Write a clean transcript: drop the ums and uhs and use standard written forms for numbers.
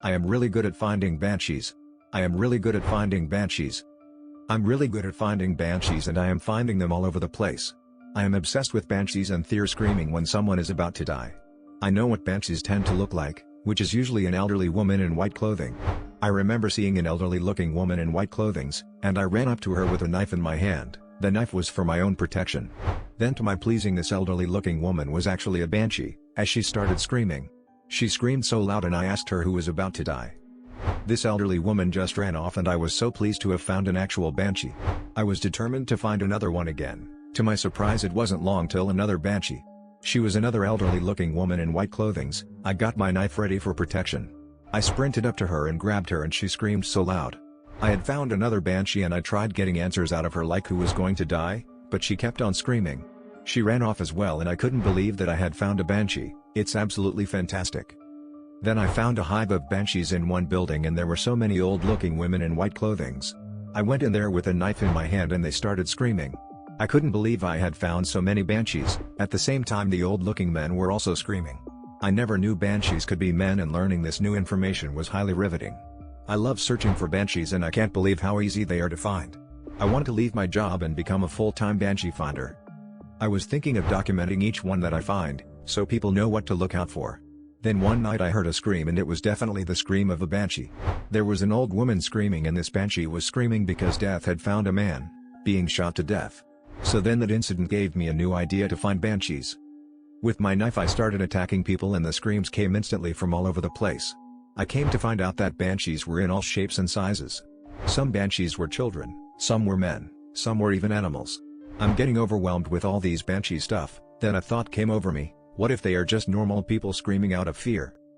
I am really good at finding banshees. I am really good at finding banshees. I'm really good at finding banshees and I am finding them all over the place. I am obsessed with banshees and fear screaming when someone is about to die. I know what banshees tend to look like, which is usually an elderly woman in white clothing. I remember seeing an elderly looking woman in white clothings, and I ran up to her with a knife in my hand. The knife was for my own protection. Then to my pleasing, this elderly looking woman was actually a banshee, as she started screaming. She screamed so loud and I asked her who was about to die. This elderly woman just ran off and I was so pleased to have found an actual banshee. I was determined to find another one again. To my surprise, it wasn't long till another banshee. She was another elderly looking woman in white clothings. I got my knife ready for protection. I sprinted up to her and grabbed her and she screamed so loud. I had found another banshee and I tried getting answers out of her like who was going to die, but she kept on screaming. She ran off as well and I couldn't believe that I had found a banshee. It's absolutely fantastic. Then I found a hive of banshees in one building and there were so many old-looking women in white clothings. I went in there with a knife in my hand and they started screaming. I couldn't believe I had found so many banshees. At the same time, the old-looking men were also screaming. I never knew banshees could be men, and learning this new information was highly riveting. I love searching for banshees and I can't believe how easy they are to find. I want to leave my job and become a full-time banshee finder. I was thinking of documenting each one that I find, so people know what to look out for. Then one night I heard a scream and it was definitely the scream of a banshee. There was an old woman screaming and this banshee was screaming because death had found a man being shot to death. So then that incident gave me a new idea to find banshees. With my knife I started attacking people and the screams came instantly from all over the place. I came to find out that banshees were in all shapes and sizes. Some banshees were children, some were men, some were even animals. I'm getting overwhelmed with all these banshee stuff. Then a thought came over me: what if they are just normal people screaming out of fear?